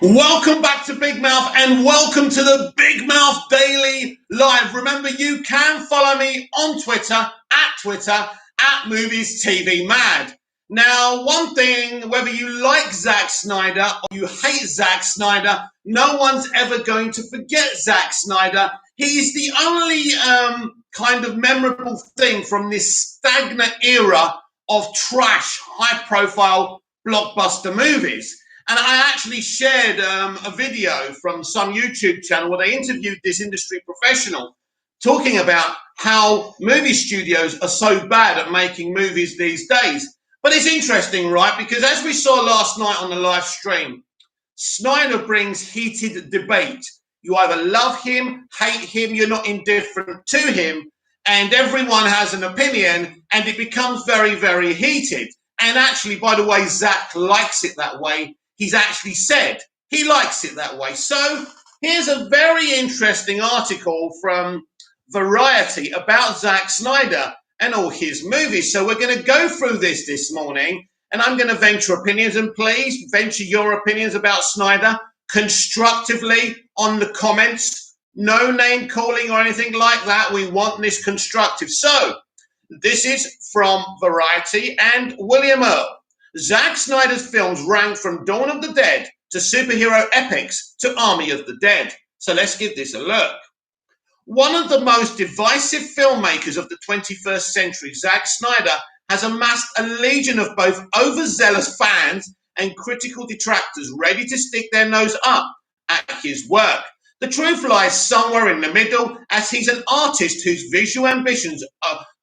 Welcome back to Big Mouth and welcome to the Big Mouth Daily Live. Remember, you can follow me on Twitter at Movies TV Mad. Now, one thing, whether you like Zack Snyder or you hate Zack Snyder, no one's ever going to forget Zack Snyder. He's the only kind of memorable thing from this stagnant era of trash, high-profile blockbuster movies. And I actually shared a video from some YouTube channel where they interviewed this industry professional talking about how movie studios are so bad at making movies these days. But it's interesting, right? Because as we saw last night on the live stream, Snyder brings heated debate. You either love him, hate him, you're not indifferent to him, and everyone has an opinion, and it becomes very, very heated. And actually, by the way, Zack likes it that way. He's actually said he likes it that way. So here's a very interesting article from Variety about Zack Snyder and all his movies. So we're going to go through this morning, and I'm going to venture opinions. And please venture your opinions about Snyder constructively on the comments. No name calling or anything like that. We want this constructive. So this is from Variety and William Earl. Zack Snyder's films rank from Dawn of the Dead to superhero epics to Army of the Dead. So let's give this a look. One of the most divisive filmmakers of the 21st century, Zack Snyder has amassed a legion of both overzealous fans and critical detractors ready to stick their nose up at his work. The truth lies somewhere in the middle, as he's an artist whose visual ambitions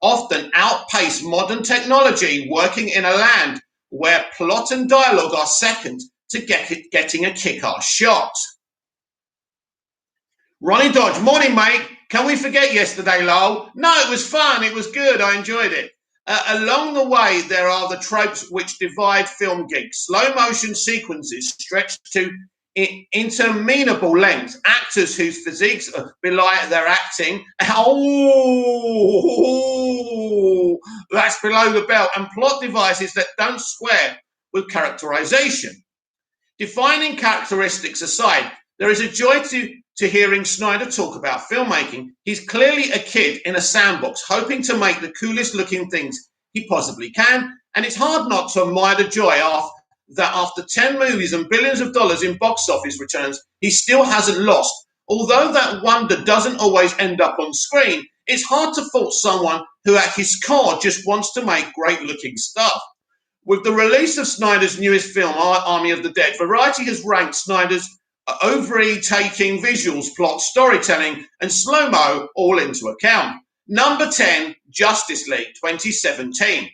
often outpace modern technology, working in a land where plot and dialogue are second to getting a kick-ass shot. Ronnie Dodge, morning, mate. Can we forget yesterday, lol? No, it was fun. It was good. I enjoyed it. Along the way, there are the tropes which divide film geeks. Slow motion sequences stretched to interminable lengths, actors whose physiques belie their acting. Oh, that's below the belt. And plot devices that don't square with characterization. Defining characteristics aside, there is a joy to hearing Snyder talk about filmmaking. He's clearly a kid in a sandbox, hoping to make the coolest looking things he possibly can. And it's hard not to admire the joy that after 10 movies and billions of dollars in box office returns, he still hasn't lost. Although that wonder doesn't always end up on screen, it's hard to fault someone who at his core just wants to make great looking stuff. With the release of Snyder's newest film, Army of the Dead, Variety has ranked Snyder's overtaking visuals, plot, storytelling, and slow-mo all into account. Number 10, Justice League 2017.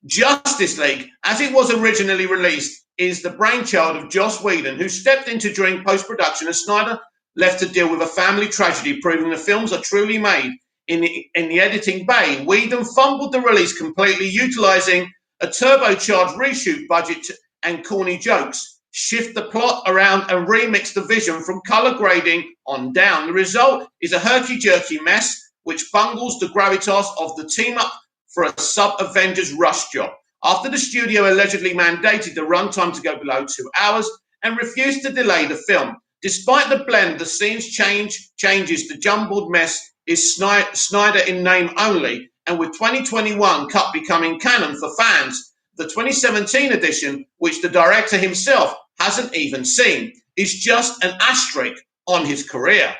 Justice League, as it was originally released, is the brainchild of Joss Whedon, who stepped into during post-production as Snyder left to deal with a family tragedy, proving the films are truly made in the editing bay. Whedon fumbled the release completely, utilizing a turbocharged reshoot budget and corny jokes, shift the plot around and remix the vision from color grading on down. The result is a herky-jerky mess, which bungles the gravitas of the team-up for a sub-Avengers rush job. After the studio allegedly mandated the runtime to go below 2 hours and refused to delay the film. Despite the blend, the scenes changes, the jumbled mess is Snyder in name only, and with 2021 cut becoming canon for fans, the 2017 edition, which the director himself hasn't even seen, is just an asterisk on his career.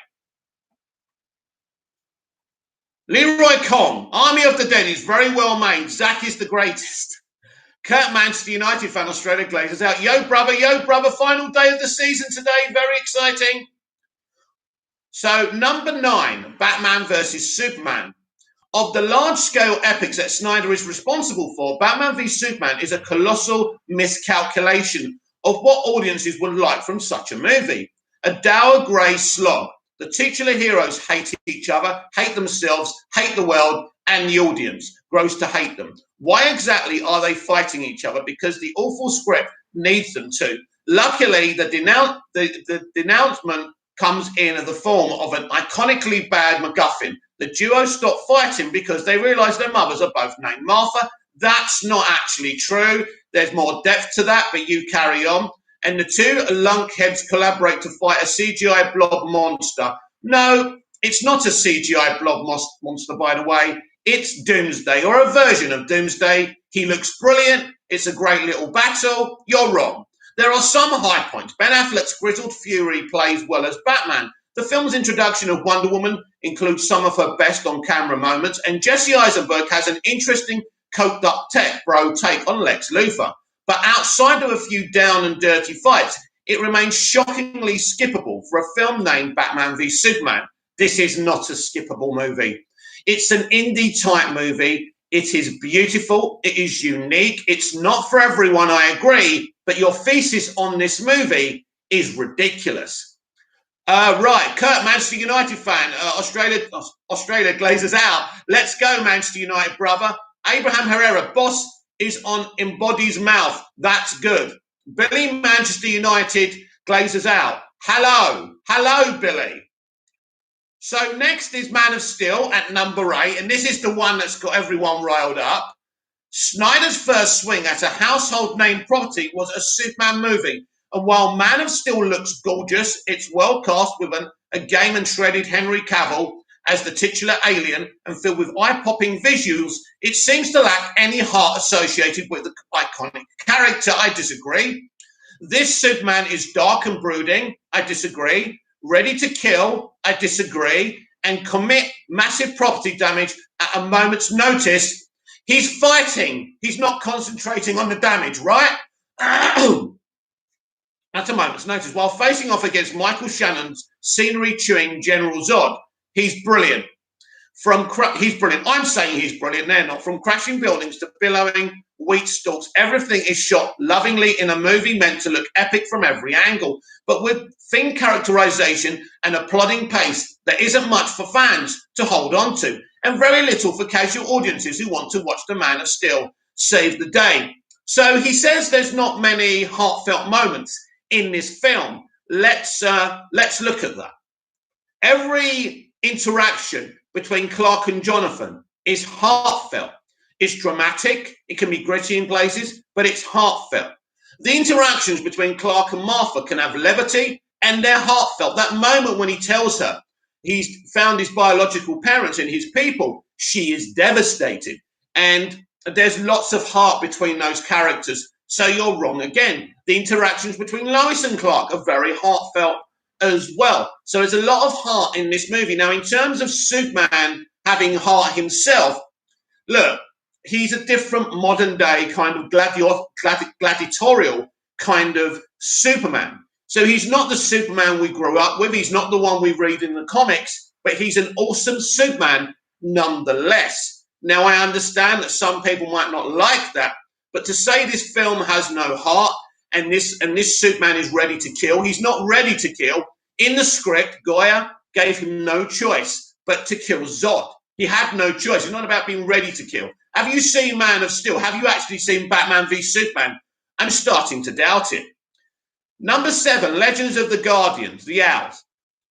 Leroy Kong, Army of the Dead is very well made. Zack is the greatest. Kurt Manchester United fan, Australia Glazers out. Yo, brother, final day of the season today. Very exciting. So, number 9, Batman versus Superman. Of the large-scale epics that Snyder is responsible for, Batman v Superman is a colossal miscalculation of what audiences would like from such a movie. A dour grey slog. The titular heroes hate each other, hate themselves, hate the world, and the audience grows to hate them. Why exactly are they fighting each other? Because the awful script needs them to. Luckily, the denouncement comes in the form of an iconically bad MacGuffin. The duo stop fighting because they realise their mothers are both named Martha. That's not actually true. There's more depth to that, but you carry on. and the two lunkheads collaborate to fight a CGI blob monster. No, it's not a CGI blob monster, by the way. It's Doomsday, or a version of Doomsday. He looks brilliant. It's a great little battle. You're wrong. There are some high points. Ben Affleck's grizzled fury plays well as Batman. The film's introduction of Wonder Woman includes some of her best on-camera moments, and Jesse Eisenberg has an interesting coked-up tech bro take on Lex Luthor. But outside of a few down and dirty fights, it remains shockingly skippable for a film named Batman v Superman. This is not a skippable movie. It's an indie-type movie. It is beautiful. It is unique. It's not for everyone, I agree, but your thesis on this movie is ridiculous. Right, Kurt, Manchester United fan. Australia glazes out. Let's go, Manchester United, brother. Abraham Herrera, boss is on Embody's mouth. That's good. Billy, Manchester United glazes out. Hello, Billy. So next is Man of Steel at number 8, and this is the one that's got everyone riled up. Snyder's first swing at a household name property was a Superman movie, and while Man of Steel looks gorgeous, it's well cast with a game and shredded Henry Cavill as the titular alien and filled with eye-popping visuals, it seems to lack any heart associated with the iconic character. I disagree. This Superman is dark and brooding. I disagree. Ready to kill, I disagree, and commit massive property damage at a moment's notice. He's fighting. He's not concentrating on the damage, right? At a moment's notice, while facing off against Michael Shannon's scenery-chewing General Zod. He's brilliant. He's brilliant. I'm saying he's brilliant. They're not. From crashing buildings to billowing wheat stalks, everything is shot lovingly in a movie meant to look epic from every angle, but with thin characterization and a plodding pace, there isn't much for fans to hold on to, and very little for casual audiences who want to watch the Man of Steel save the day. So he says there's not many heartfelt moments in this film. Let's look at that. Every interaction between Clark and Jonathan is heartfelt. It's dramatic. It can be gritty in places, but it's heartfelt. The interactions between Clark and Martha can have levity, and they're heartfelt. That moment when he tells her he's found his biological parents and his people, she is devastated. And there's lots of heart between those characters. So you're wrong again. The interactions between Lois and Clark are very heartfelt as well. So there's a lot of heart in this movie. Now, in terms of Superman having heart himself, look, he's a different modern day kind of gladiatorial kind of Superman. So he's not the Superman we grew up with. He's not the one we read in the comics, but he's an awesome Superman nonetheless. Now, I understand that some people might not like that, but to say this film has no heart and this Superman is ready to kill, he's not ready to kill. In the script, Goya gave him no choice but to kill Zod. He had no choice. It's not about being ready to kill. Have you seen Man of Steel? Have you actually seen Batman v Superman? I'm starting to doubt it. Number 7, Legends of the Guardians, The Owls.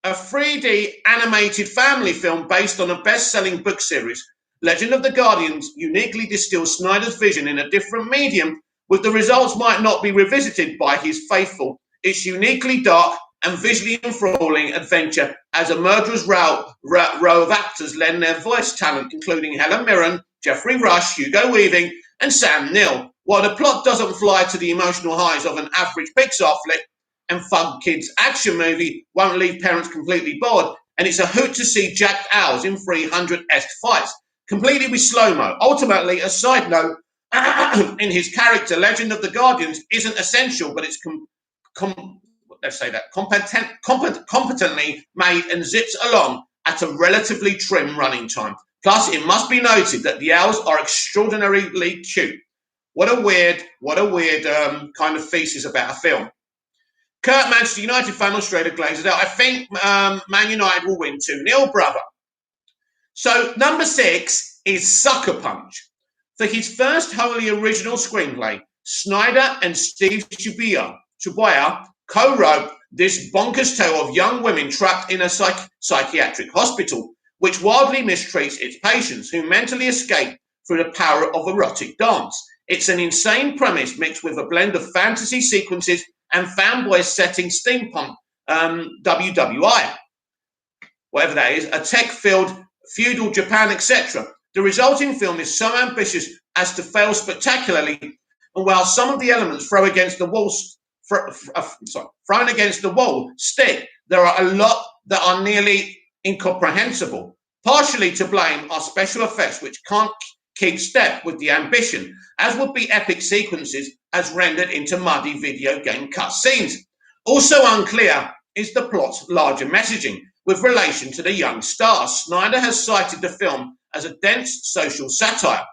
A 3D animated family film based on a best-selling book series. Legend of the Guardians uniquely distills Snyder's vision in a different medium, with the results might not be revisited by his faithful. It's uniquely dark and visually enthralling adventure as a murderer's row of actors lend their voice talent, including Helen Mirren, Jeffrey Rush, Hugo Weaving, and Sam Neill. While the plot doesn't fly to the emotional highs of an average Pixar flick, and fun kids action movie won't leave parents completely bored, and it's a hoot to see jacked owls in 300-esque fights, completely with slow-mo. Ultimately, a side note, in his character, Legend of the Guardians isn't essential, but it's competently made and zips along at a relatively trim running time. Plus, it must be noted that the owls are extraordinarily cute. What a weird kind of thesis about a film. Kurt, Manchester United fan, Australia glazes out. I think Man United will win 2-0, brother. So number 6 is Sucker Punch. For his first wholly original screenplay, Snyder and Steve Chubaya co-wrote this bonkers tale of young women trapped in a psychiatric hospital, which wildly mistreats its patients who mentally escape through the power of erotic dance. It's an insane premise mixed with a blend of fantasy sequences and fanboys setting steampunk WWI, whatever that is, a tech-filled feudal Japan, etc. The resulting film is so ambitious as to fail spectacularly, and while some of the elements thrown against the wall stick, there are a lot that are nearly incomprehensible. Partially to blame are special effects which can't keep step with the ambition, as would be epic sequences as rendered into muddy video game cutscenes. Also unclear is the plot's larger messaging with relation to the young stars. Snyder has cited the film as a dense social satire,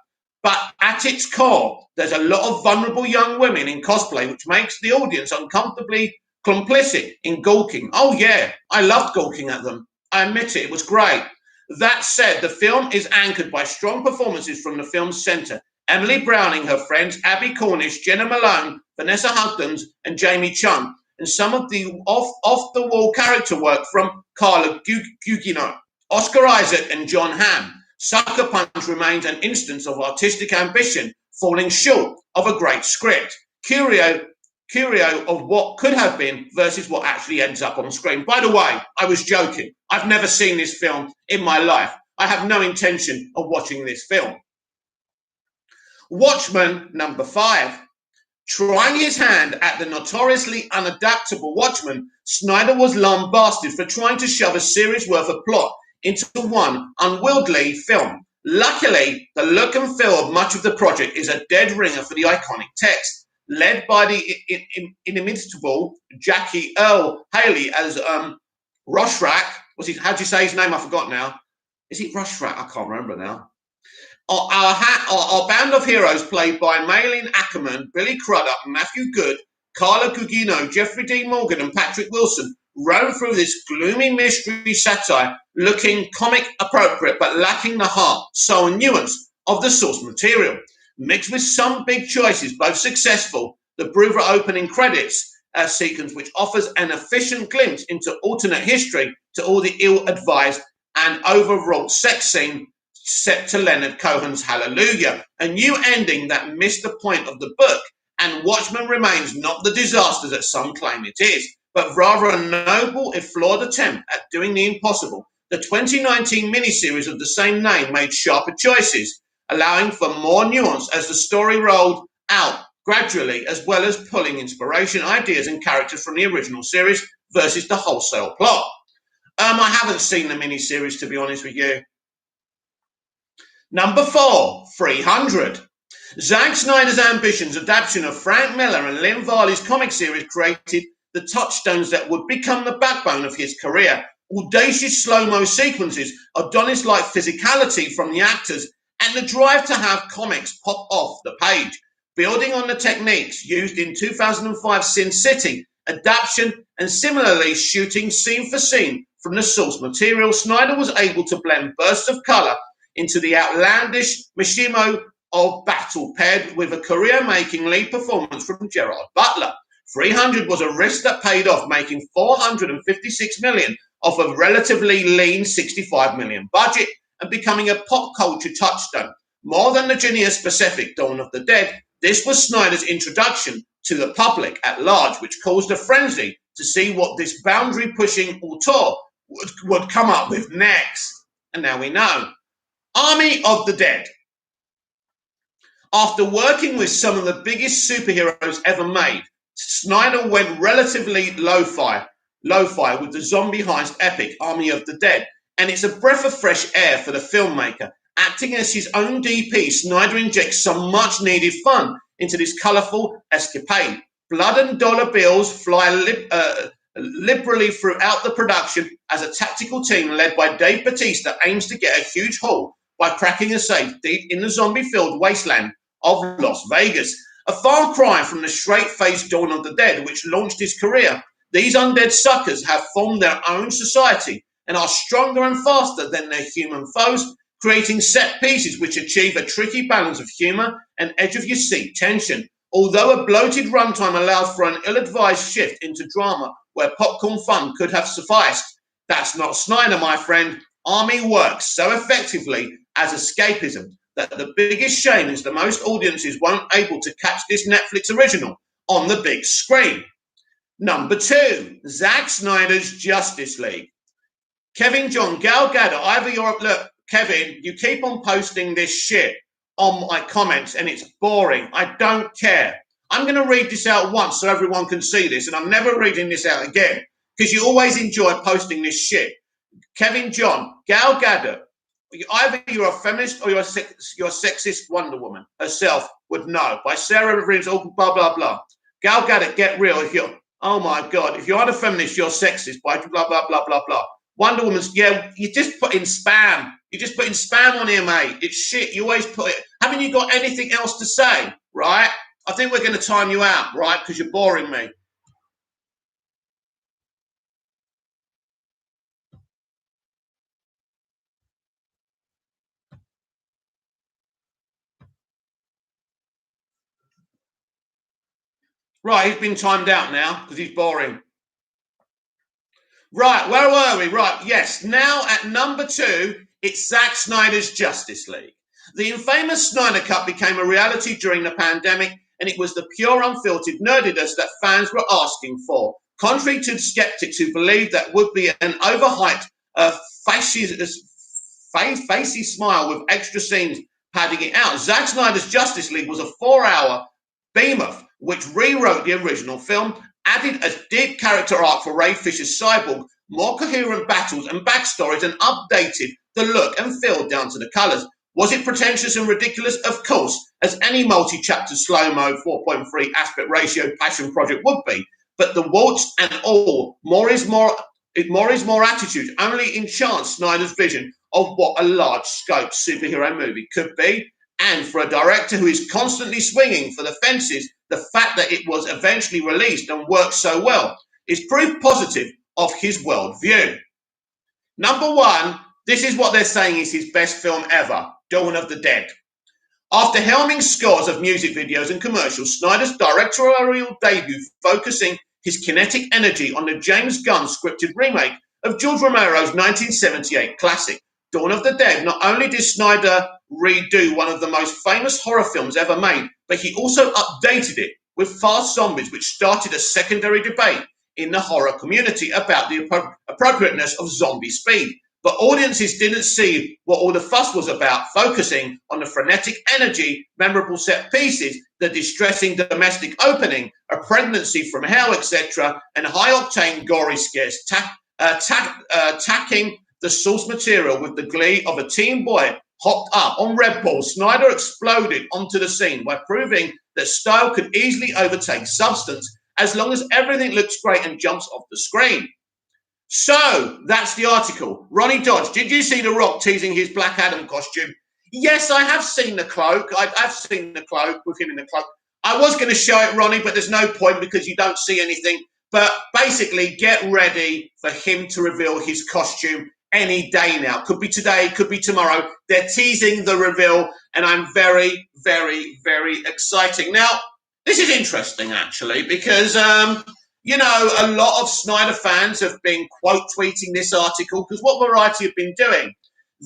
but at its core, there's a lot of vulnerable young women in cosplay, which makes the audience uncomfortably complicit in gawking. Oh yeah, I loved gawking at them. I admit it was great. That said, the film is anchored by strong performances from the film's centre. Emily Browning, her friends Abby Cornish, Jenna Malone, Vanessa Hudgens, and Jamie Chung, and some of the off-the-wall character work from Carla Gugino, Oscar Isaac, and John Hamm. Sucker Punch remains an instance of artistic ambition falling short of a great script. Curio of what could have been versus what actually ends up on screen. By the way, I was joking. I've never seen this film in my life. I have no intention of watching this film. Watchman, number 5. Trying his hand at the notoriously unadaptable Watchman, Snyder was lambasted for trying to shove a series worth of plot into one unwieldy film. Luckily, the look and feel of much of the project is a dead ringer for the iconic text, led by the inimitable Jackie Earl Haley as Rorschach. How do you say his name? I forgot now. Is it Rorschach? I can't remember now. Our band of heroes, played by Malin Ackerman, Billy Crudup, Matthew Good, Carla Gugino, Jeffrey D. Morgan, and Patrick Wilson, roam through this gloomy mystery satire, looking comic appropriate but lacking the heart, soul, and nuance of the source material. Mixed with some big choices, both successful, the Bruver opening credits sequence, which offers an efficient glimpse into alternate history to all the ill-advised and overwrought sex scene set to Leonard Cohen's Hallelujah, a new ending that missed the point of the book, and Watchmen remains not the disaster that some claim it is, but rather a noble if flawed attempt at doing the impossible. The 2019 miniseries of the same name made sharper choices, allowing for more nuance as the story rolled out gradually, as well as pulling inspiration, ideas, and characters from the original series versus the wholesale plot. I haven't seen the miniseries, to be honest with you. Number 4, 300. Zack Snyder's ambitions adaptation of Frank Miller and Lynn Varley's comic series created the touchstones that would become the backbone of his career. Audacious slow-mo sequences, Adonis-like physicality from the actors, and the drive to have comics pop off the page. Building on the techniques used in 2005 Sin City, adaptation, and similarly shooting scene for scene from the source material, Snyder was able to blend bursts of color into the outlandish machismo of battle, paired with a career-making lead performance from Gerard Butler. 300 was a risk that paid off, making $456 million off a relatively lean $65 million budget and becoming a pop culture touchstone. More than the Genius Pacific Dawn of the Dead, this was Snyder's introduction to the public at large, which caused a frenzy to see what this boundary-pushing auteur would come up with next. And now we know. Army of the Dead. After working with some of the biggest superheroes ever made, Snyder went relatively lo-fi with the zombie heist epic Army of the Dead, and it's a breath of fresh air for the filmmaker. Acting as his own DP, Snyder injects some much-needed fun into this colourful escapade. Blood and dollar bills fly liberally throughout the production as a tactical team led by Dave Bautista aims to get a huge haul by cracking a safe deep in the zombie-filled wasteland of Las Vegas. A far cry from the straight-faced Dawn of the Dead, which launched his career, these undead suckers have formed their own society and are stronger and faster than their human foes, creating set pieces which achieve a tricky balance of humour and edge-of-your-seat tension. Although a bloated runtime allows for an ill-advised shift into drama where popcorn fun could have sufficed, that's not Snyder, my friend. Army works so effectively as escapism that the biggest shame is that most audiences weren't able to catch this Netflix original on the big screen. Number 2, Zack Snyder's Justice League. Kevin John, Gal Gadot, either you're, look, Kevin, you keep on posting this shit on my comments and it's boring. I don't care. I'm going to read this out once so everyone can see this, and I'm never reading this out again because you always enjoy posting this shit. Kevin John, Gal Gadot, either you're a feminist or you're a sexist Wonder Woman herself would know. By Sarah Riverin's all blah, blah, blah. Gal Gadot, get real. If you're, oh my God, if you're not a feminist, you're sexist. By blah, blah, blah, blah, blah. Wonder Woman's, yeah, you just put in spam. You just put in spam on here, mate. It's shit. You always put it. Haven't you got anything else to say, right? I think we're going to time you out, right? Because you're boring me. Right, he's been timed out now because he's boring. Right, where were we? Right, yes. Now at number 2, it's Zack Snyder's Justice League. The infamous Snyder Cut became a reality during the pandemic, and it was the pure, unfiltered nerdiness that fans were asking for. Contrary to skeptics who believed that would be an overhyped, facey smile with extra scenes padding it out, Zack Snyder's Justice League was a 4-hour behemoth which rewrote the original film, added a deep character arc for Ray Fisher's Cyborg, more coherent battles and backstories, and updated the look and feel down to the colours. Was it pretentious and ridiculous? Of course, as any multi-chapter slow-mo 4.3 aspect ratio passion project would be. But the warts and all, more is more attitude only enchants Snyder's vision of what a large-scope superhero movie could be. And for a director who is constantly swinging for the fences, the fact that it was eventually released and worked so well is proof positive of his worldview. Number 1, this is what they're saying is his best film ever, Dawn of the Dead. After helming scores of music videos and commercials, Snyder's directorial debut focusing his kinetic energy on the James Gunn scripted remake of George Romero's 1978 classic, Dawn of the Dead. Not only did Snyder redo one of the most famous horror films ever made, but he also updated it with Fast Zombies, which started a secondary debate in the horror community about the appropriateness of zombie speed. But audiences didn't see what all the fuss was about, focusing on the frenetic energy, memorable set pieces, the distressing domestic opening, a pregnancy from hell, etc., and high-octane gory scares, tacking the source material with the glee of a teen boy hopped up on Red Bull. Snyder exploded onto the scene by proving that style could easily overtake substance as long as everything looks great and jumps off the screen. So that's the article. Ronnie Dodge, did you see The Rock teasing his Black Adam costume? Yes, I have seen the cloak. I've seen the cloak with him in the cloak. I was going to show it, Ronnie, but there's no point because you don't see anything. But basically, get ready for him to reveal his costume any day now. Could be today, could be tomorrow. They're teasing the reveal, and I'm very, very, very exciting. Now, this is interesting, actually, because you know, a lot of Snyder fans have been quote tweeting this article because what Variety have been doing,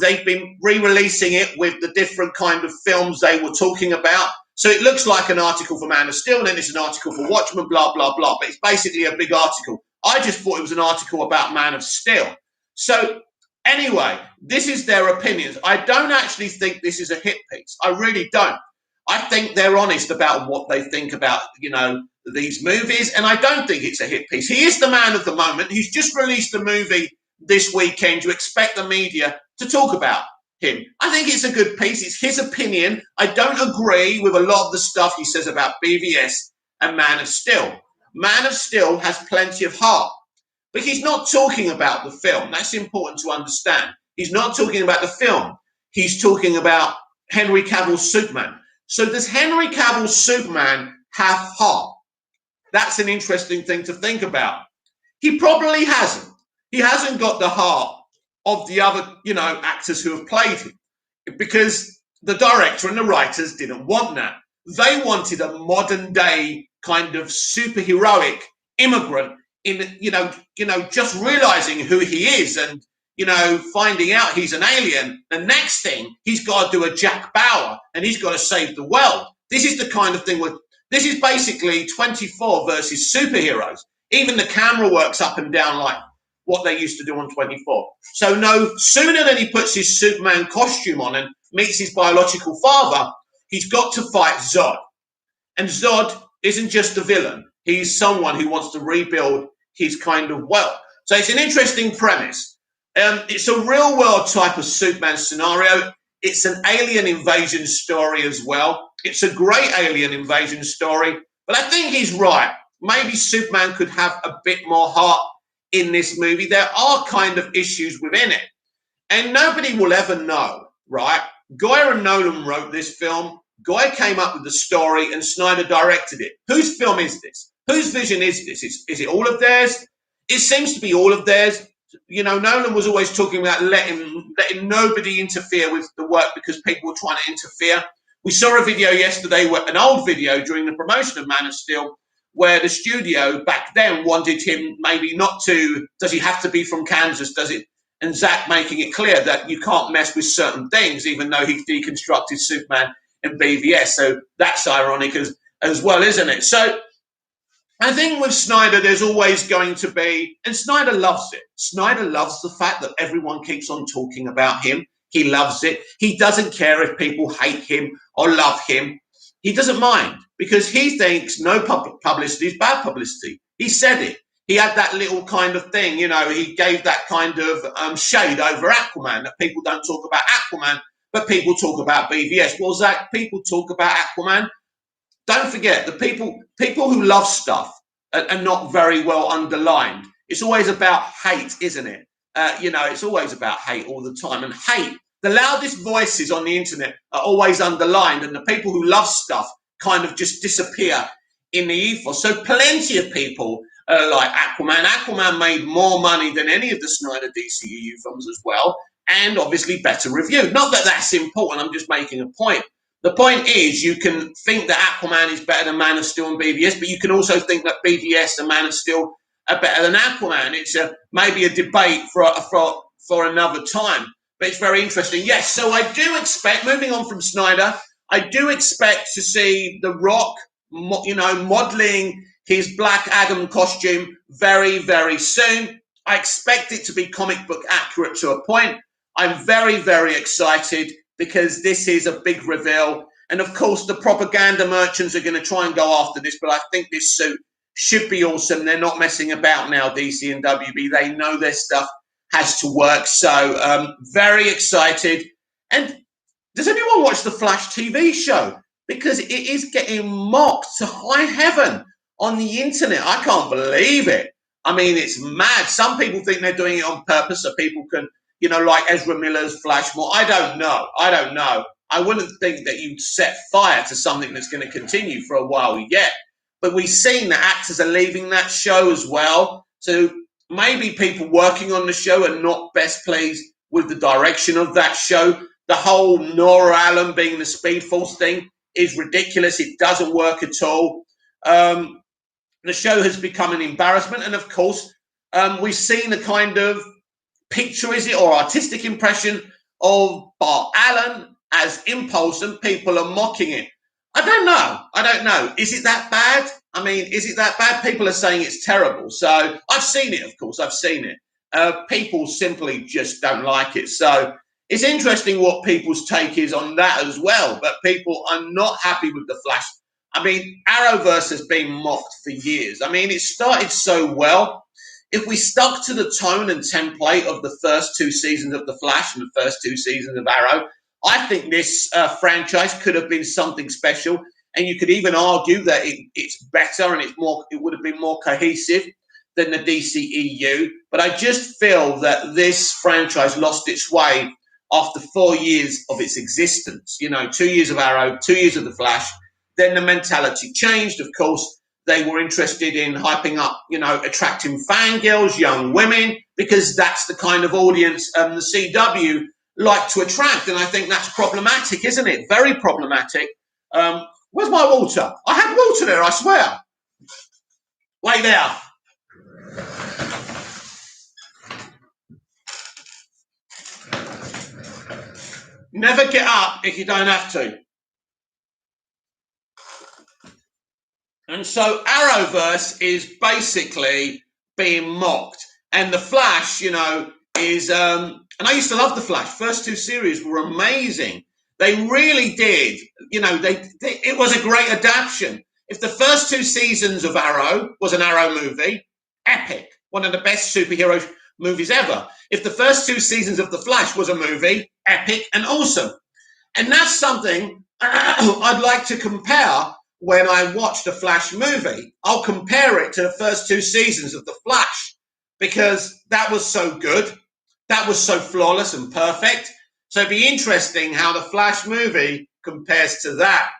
they've been re-releasing it with the different kind of films they were talking about. So it looks like an article for Man of Steel, and then it's an article for Watchman, blah, blah, blah. But it's basically a big article. I just thought it was an article about Man of Steel. So anyway, this is their opinions. I don't actually think this is a hit piece. I really don't. I think they're honest about what they think about, you know, these movies, and I don't think it's a hit piece. He is the man of the moment. He's just released a movie this weekend. You expect the media to talk about him. I think it's a good piece. It's his opinion. I don't agree with a lot of the stuff he says about BVS and Man of Steel. Man of Steel has plenty of heart, but he's not talking about the film. That's important to understand. He's not talking about the film. He's talking about Henry Cavill's Superman. So does Henry Cavill's Superman have heart? That's an interesting thing to think about. He probably hasn't. He hasn't got the heart of the other, you know, actors who have played him, because the director and the writers didn't want that. They wanted a modern day kind of superheroic immigrant in, just realizing who he is and, finding out he's an alien. The next thing, he's got to do a Jack Bauer and he's got to save the world. This is the kind of thing this is basically 24 versus superheroes. Even the camera works up and down like what they used to do on 24. So no sooner than he puts his Superman costume on and meets his biological father, he's got to fight Zod. And Zod isn't just a villain. He's someone who wants to rebuild his kind of world. So it's an interesting premise. It's a real world type of Superman scenario. It's an alien invasion story as well. It's a great alien invasion story. But I think he's right. Maybe Superman could have a bit more heart in this movie. There are kind of issues within it. And nobody will ever know, right? Goyer and Nolan wrote this film. Goyer came up with the story and Snyder directed it. Whose film is this? Whose vision is this? Is it all of theirs? It seems to be all of theirs. You know, Nolan was always talking about letting nobody interfere with the work because people were trying to interfere. We saw a video yesterday, an old video during the promotion of Man of Steel, where the studio back then wanted him maybe not to, does he have to be from Kansas? Does it? And Zack making it clear that you can't mess with certain things, even though he deconstructed Superman in BVS. So that's ironic as well, isn't it? So I think with Snyder, there's always going to be, and Snyder loves it. Snyder loves the fact that everyone keeps on talking about him. He loves it. He doesn't care if people hate him or love him. He doesn't mind because he thinks no publicity is bad publicity. He said it. He had that little kind of thing, you know, he gave that kind of shade over Aquaman, that people don't talk about Aquaman, but people talk about BVS. Well, Zack, people talk about Aquaman. Don't forget, the people who love stuff are not very well underlined. It's always about hate, isn't it? You know, it's always about hate all the time. And hate, the loudest voices on the internet are always underlined, and the people who love stuff kind of just disappear in the ether. So plenty of people like Aquaman. Aquaman made more money than any of the Snyder DCEU films as well, and obviously better reviewed. Not that that's important, I'm just making a point. The point is, you can think that Aquaman is better than Man of Steel and BVS, but you can also think that BVS and Man of Steel are better than Aquaman. It's maybe a debate for another time, but it's very interesting. Yes, so I do expect, moving on from Snyder, I do expect to see The Rock, you know, modeling his Black Adam costume very, very soon. I expect it to be comic book accurate to a point. I'm very, very excited because this is a big reveal. And of course, the propaganda merchants are going to try and go after this, but I think this suit should be awesome. They're not messing about now, DC and WB. They know their stuff has to work. So very excited. And does anyone watch the Flash TV show? Because it is getting mocked to high heaven on the internet. I can't believe it. I mean, it's mad. Some people think they're doing it on purpose so people can, you know, like Ezra Miller's Flash more. I don't know. I wouldn't think that you'd set fire to something that's going to continue for a while yet. But we've seen that actors are leaving that show as well. So maybe people working on the show are not best pleased with the direction of that show. The whole Nora Allen being the Speed Force thing is ridiculous. It doesn't work at all. The show has become an embarrassment. And of course, we've seen a kind of picture, is it, or artistic impression of Bart Allen as Impulse, and people are mocking it. I don't know. Is it that bad? I mean, is it that bad? People are saying it's terrible. So I've seen it, of course. I've seen it. People simply just don't like it. So it's interesting what people's take is on that as well. But people are not happy with the Flash. I mean, Arrowverse has been mocked for years. I mean, it started so well. If we stuck to the tone and template of the first two seasons of The Flash and the first two seasons of Arrow, I think this franchise could have been something special. And you could even argue that it's better and it would have been more cohesive than the DCEU. But I just feel that this franchise lost its way after 4 years of its existence. You know, 2 years of Arrow, 2 years of The Flash. Then the mentality changed, of course. They were interested in hyping up, you know, attracting fangirls, young women, because that's the kind of audience the CW like to attract. And I think that's problematic, isn't it? Very problematic. Where's my water? I had water there, I swear. Wait there. Never get up if you don't have to. And so Arrowverse is basically being mocked. And The Flash, is and I used to love The Flash. First two series were amazing. They really did. It was a great adaptation. If the first two seasons of Arrow was an Arrow movie, epic, one of the best superhero movies ever. If the first two seasons of The Flash was a movie, epic and awesome. And that's something I'd like to compare when I watch the Flash movie. I'll compare it to the first two seasons of The Flash because that was so good. That was so flawless and perfect. So it'd be interesting how the Flash movie compares to that.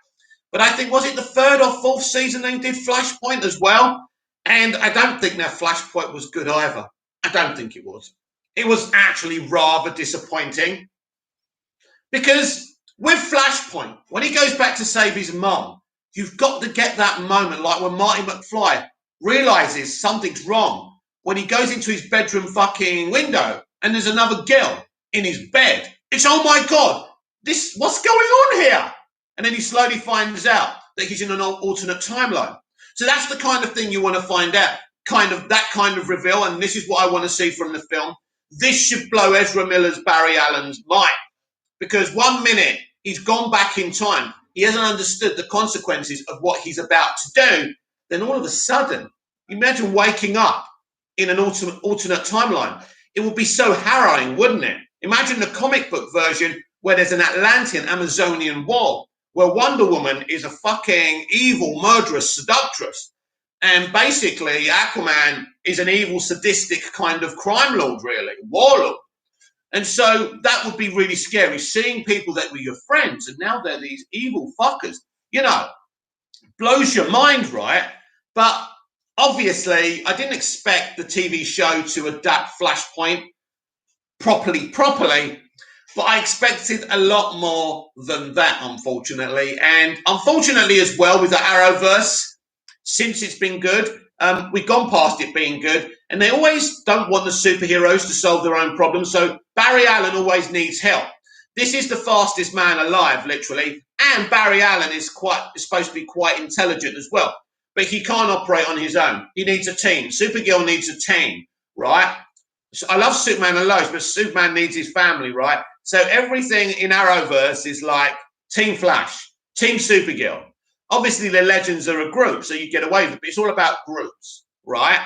But I think, was it the third or fourth season they did Flashpoint as well? And I don't think that Flashpoint was good either. I don't think it was. It was actually rather disappointing because with Flashpoint, when he goes back to save his mum, you've got to get that moment, like when Marty McFly realizes something's wrong, when he goes into his bedroom fucking window and there's another girl in his bed. It's, oh my God, what's going on here? And then he slowly finds out that he's in an alternate timeline. So that's the kind of thing you want to find out, that kind of reveal, and this is what I want to see from the film. This should blow Ezra Miller's Barry Allen's mind. Because 1 minute he's gone back in time, he hasn't understood the consequences of what he's about to do. Then all of a sudden, imagine waking up in an alternate timeline. It would be so harrowing, wouldn't it? Imagine the comic book version where there's an Atlantean Amazonian war, where Wonder Woman is a fucking evil, murderous seductress. And basically, Aquaman is an evil, sadistic kind of crime lord, really, warlord. And so that would be really scary, seeing people that were your friends and now they're these evil fuckers. Blows your mind, right? But obviously, I didn't expect the TV show to adapt Flashpoint properly, but I expected a lot more than that, unfortunately. And unfortunately as well with the Arrowverse, since it's been good, we've gone past it being good, and they always don't want the superheroes to solve their own problems, so Barry Allen always needs help. This is the fastest man alive, literally, and Barry Allen is supposed to be quite intelligent as well, but he can't operate on his own. He needs a team. Supergirl needs a team, right? So I love Superman and Lois, but Superman needs his family, right? So everything in Arrowverse is like Team Flash, Team Supergirl. Obviously, the Legends are a group, so you get away with it, but it's all about groups, right?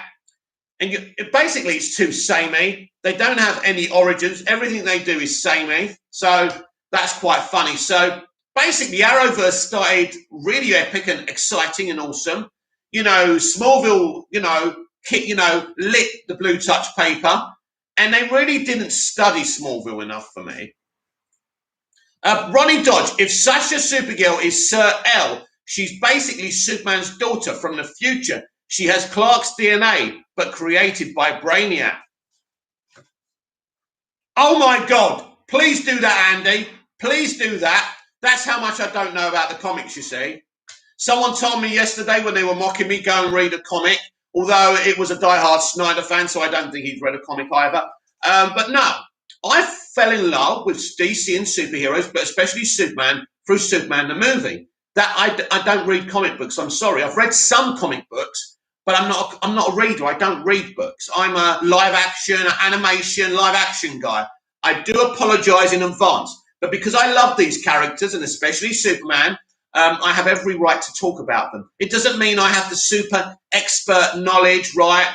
And basically, it's too samey. They don't have any origins. Everything they do is samey. So that's quite funny. So basically, Arrowverse started really epic and exciting and awesome. Smallville, lit the blue touch paper. And they really didn't study Smallville enough for me. Ronnie Dodge, if Sasha Supergirl is Sir L, she's basically Superman's daughter from the future. She has Clark's DNA, but created by Brainiac. Oh my God. Please do that, Andy. Please do that. That's how much I don't know about the comics, you see. Someone told me yesterday when they were mocking me, go and read a comic, although it was a diehard Snyder fan, so I don't think he'd read a comic either. But no, I fell in love with DC and superheroes, but especially Superman, through Superman the movie. That I don't read comic books. I'm sorry. I've read some comic books, but I'm not a reader. I don't read books. I'm a live action, animation, live action guy. I do apologize in advance, but because I love these characters and especially Superman, I have every right to talk about them. It doesn't mean I have the super expert knowledge, right?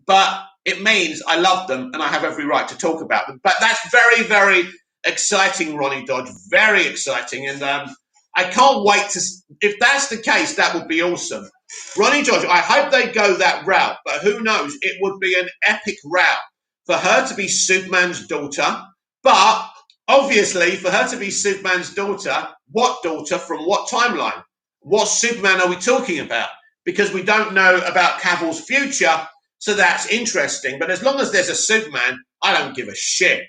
But it means I love them and I have every right to talk about them. But that's very, very exciting, Ronnie Dodge. Very exciting. And I can't wait to, if that's the case, that would be awesome. Ronnie Dodge, I hope they go that route, but who knows? It would be an epic route for her to be Superman's daughter. But obviously, for her to be Superman's daughter, what daughter from what timeline? What Superman are we talking about? Because we don't know about Cavill's future, so that's interesting. But as long as there's a Superman, I don't give a shit.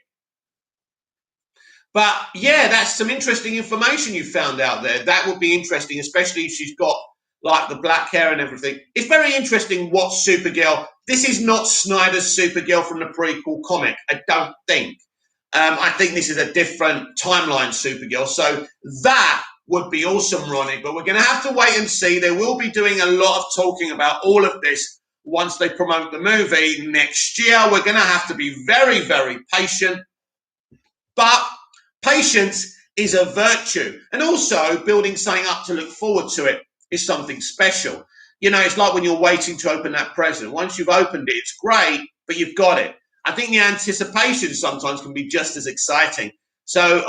But yeah, that's some interesting information you found out there. That would be interesting, especially if she's got like the black hair and everything. It's very interesting what Supergirl. This is not Snyder's Supergirl from the prequel comic, I don't think. I think this is a different timeline Supergirl. So that would be awesome, Ronnie. But we're going to have to wait and see. They will be doing a lot of talking about all of this once they promote the movie next year. We're going to have to be very, very patient. But patience is a virtue. And also building something up to look forward to it is something special. You know, it's like when you're waiting to open that present. Once you've opened it, it's great, but you've got it. I think the anticipation sometimes can be just as exciting. So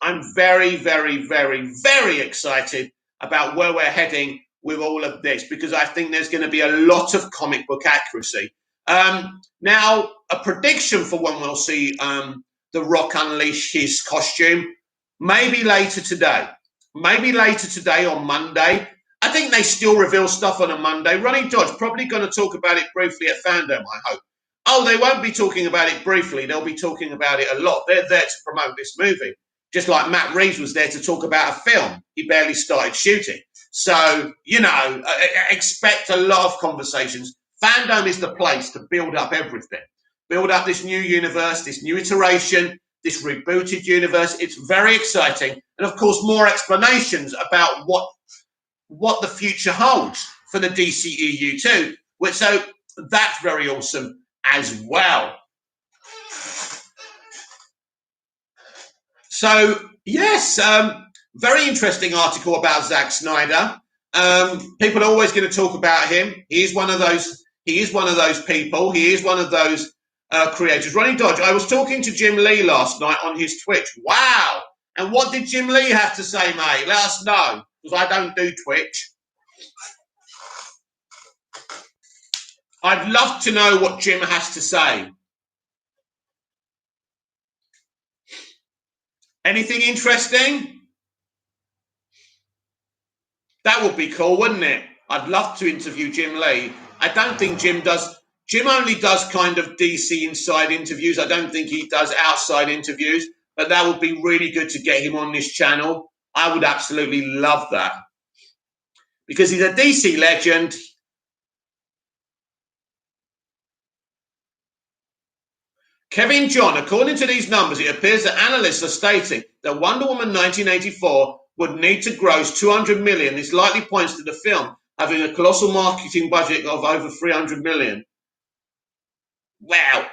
I'm very, very, very, very excited about where we're heading with all of this, because I think there's going to be a lot of comic book accuracy. Now, a prediction for when we'll see The Rock unleash his costume, maybe later today. Maybe later today on Monday. I think they still reveal stuff on a Monday. Ronnie Dodge probably going to talk about it briefly at Fandom, I hope. Oh, they won't be talking about it briefly. They'll be talking about it a lot. They're there to promote this movie. Just like Matt Reeves was there to talk about a film. He barely started shooting. So, you know, expect a lot of conversations. Fandom is the place to build up everything. Build up this new universe, this new iteration, this rebooted universe. It's very exciting. And, of course, more explanations about what the future holds for the DCEU too. So that's very awesome as well. So, yes, very interesting article about Zack Snyder. People are always going to talk about him. He is one of those people. He is one of those creators. Ronnie Dodge, I was talking to Jim Lee last night on his Twitch. Wow. And what did Jim Lee have to say, mate? Let us know, because I don't do Twitch. I'd love to know what Jim has to say. Anything interesting? That would be cool, wouldn't it? I'd love to interview Jim Lee. I don't think Jim does. Jim only does kind of DC inside interviews. I don't think he does outside interviews. But that would be really good to get him on this channel. I would absolutely love that. Because he's a DC legend. Kevin John, according to these numbers, it appears that analysts are stating that Wonder Woman 1984 would need to gross $200 million. This likely points to the film having a colossal marketing budget of over $300 million. Well,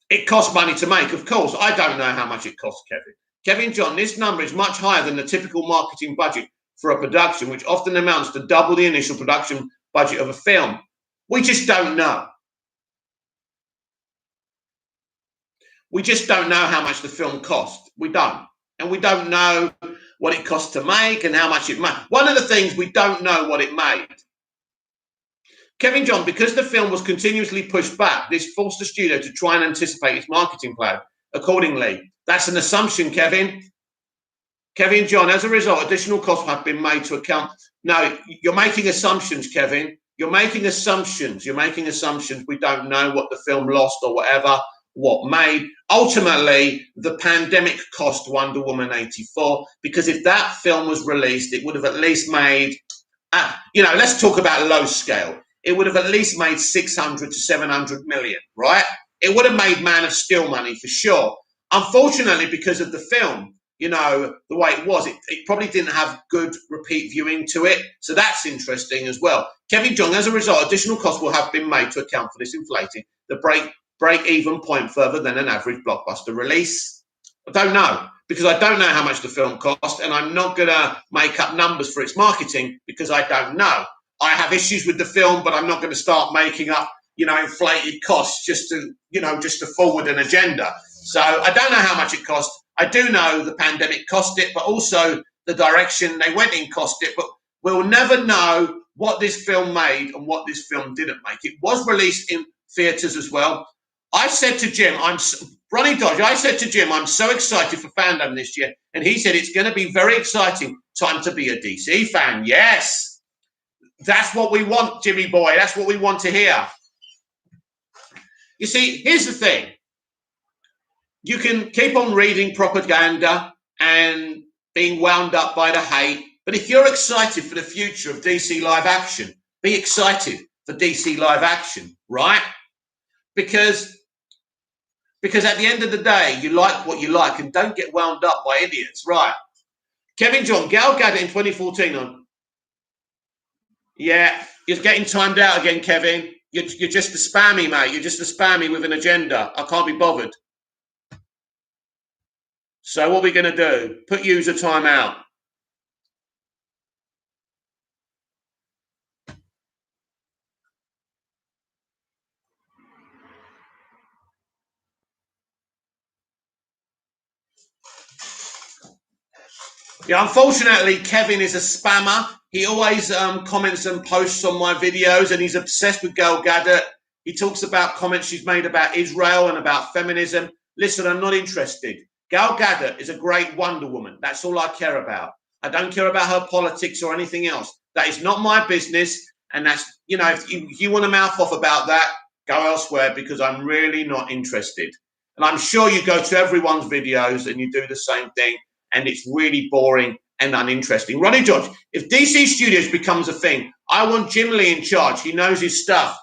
it costs money to make, of course. I don't know how much it costs, Kevin. Kevin John, this number is much higher than the typical marketing budget for a production, which often amounts to double the initial production budget of a film. We just don't know. We just don't know how much the film cost. We don't. And we don't know what it cost to make and how much it made. One of the things, we don't know what it made. Kevin John, because the film was continuously pushed back, this forced the studio to try and anticipate its marketing plan accordingly. That's an assumption, Kevin. Kevin John, as a result, additional costs have been made to account. No, you're making assumptions, Kevin. You're making assumptions. You're making assumptions. We don't know what the film lost or whatever, what made. Ultimately, the pandemic cost Wonder Woman 84, because if that film was released, it would have at least made, let's talk about low scale. It would have at least made 600 to 700 million, right? It would have made Man of Steel money for sure. Unfortunately, because of the film, the way it was, it probably didn't have good repeat viewing to it. So that's interesting as well. Kevin Jong, as a result, additional costs will have been made to account for this inflating the break-even point further than an average blockbuster release. I don't know, because I don't know how much the film cost, and I'm not going to make up numbers for its marketing because I don't know. I have issues with the film, but I'm not going to start making up, inflated costs just to forward an agenda. So I don't know how much it cost. I do know the pandemic cost it, but also the direction they went in cost it. But we'll never know what this film made and what this film didn't make. It was released in theaters as well. I said to Jim, Ronnie Dodge, I said to Jim, I'm so excited for fandom this year. And he said, it's going to be very exciting. Time to be a DC fan. Yes. That's what we want, Jimmy boy. That's what we want to hear. You see, here's the thing. You can keep on reading propaganda and being wound up by the hate. But if you're excited for the future of DC live action, be excited for DC live action, right? Because at the end of the day, you like what you like and don't get wound up by idiots, right? Kevin John, Gal Gadot in 2014 on. Yeah, you're getting timed out again, Kevin. You're just a spammy, mate. You're just a spammy with an agenda. I can't be bothered. So what are we going to do? Put user time out. Yeah, unfortunately, Kevin is a spammer. He always comments and posts on my videos, and he's obsessed with Gal Gadot. He talks about comments she's made about Israel and about feminism. Listen, I'm not interested. Gal Gadot is a great Wonder Woman. That's all I care about. I don't care about her politics or anything else. That is not my business. And that's, you know, if you want to mouth off about that, go elsewhere, because I'm really not interested. And I'm sure you go to everyone's videos and you do the same thing, and it's really boring and uninteresting. Ronnie George, if DC Studios becomes a thing, I want Jim Lee in charge. He knows his stuff.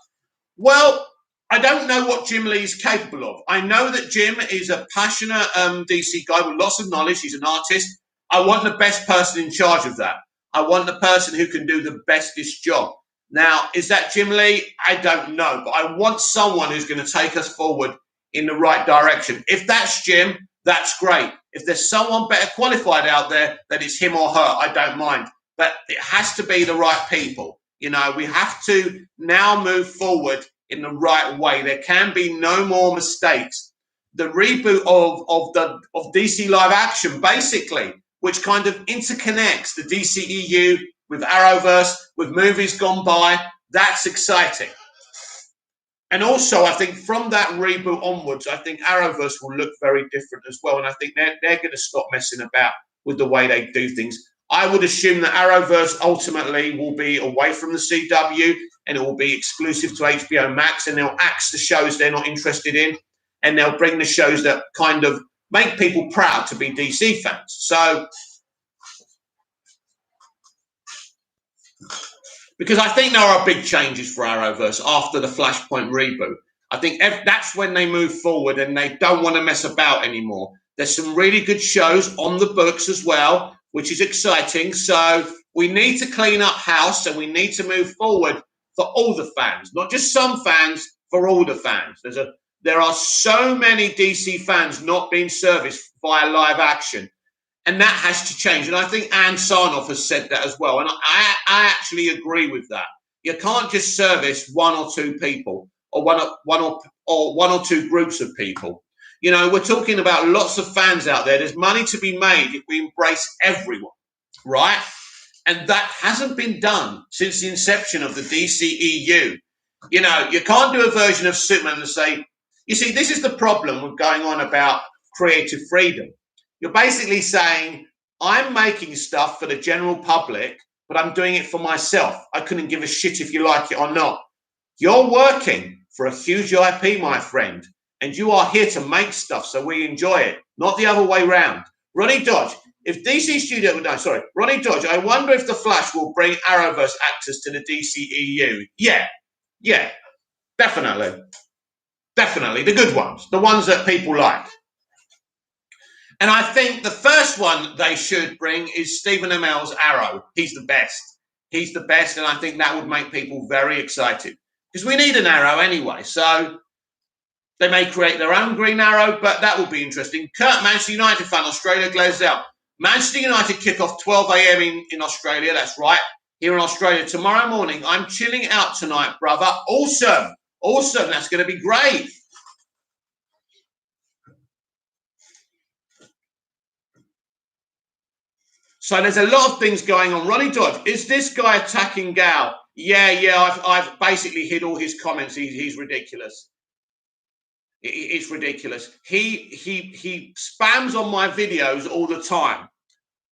Well, I don't know what Jim Lee is capable of. I know that Jim is a passionate DC guy with lots of knowledge. He's an artist. I want the best person in charge of that. I want the person who can do the bestest job. Now, is that Jim Lee? I don't know, but I want someone who's going to take us forward in the right direction. If that's Jim, that's great. If there's someone better qualified out there, then it's him or her. I don't mind. But it has to be the right people. You know, we have to now move forward in the right way. There can be no more mistakes. The reboot of DC live action, basically, which kind of interconnects the DCEU with Arrowverse, with movies gone by, that's exciting. And also, I think from that reboot onwards, I think Arrowverse will look very different as well. And I think they're going to stop messing about with the way they do things. I would assume that Arrowverse ultimately will be away from the CW, and it will be exclusive to HBO Max, and they'll axe the shows they're not interested in, and they'll bring the shows that kind of make people proud to be DC fans. So, because I think there are big changes for Arrowverse after the Flashpoint reboot. I think that's when they move forward and they don't want to mess about anymore. There's some really good shows on the books as well, which is exciting. So we need to clean up house, and we need to move forward for all the fans, not just some fans, for all the fans. There are so many DC fans not being serviced via live action, and that has to change. And I think Ann Sarnoff has said that as well. And I actually agree with that. You can't just service one or two people, or one or two groups of people. You know, we're talking about lots of fans out there. There's money to be made if we embrace everyone, right? And that hasn't been done since the inception of the DCEU. You know, you can't do a version of Superman and say, you see, this is the problem with going on about creative freedom. You're basically saying, I'm making stuff for the general public, but I'm doing it for myself. I couldn't give a shit if you like it or not. You're working for a huge IP, my friend, and you are here to make stuff so we enjoy it, not the other way round. Ronnie Dodge, if DC Studio, no, sorry, Ronnie Dodge, I wonder if The Flash will bring Arrowverse actors to the DCEU. Yeah, definitely. Definitely, the good ones, the ones that people like. And I think the first one they should bring is Stephen Amell's Arrow. He's the best. He's the best, and I think that would make people very excited. Because we need an Arrow anyway, so they may create their own Green Arrow, but that will be interesting. Kurt, Manchester United fan, Australia glazed out. Manchester United kick off 12 a.m. in Australia, that's right, here in Australia. Tomorrow morning, I'm chilling out tonight, brother. Awesome, that's going to be great. So there's a lot of things going on. Ronnie Dodge, is this guy attacking Gal? Yeah, I've basically hid all his comments. He's ridiculous. It's ridiculous. He spams on my videos all the time.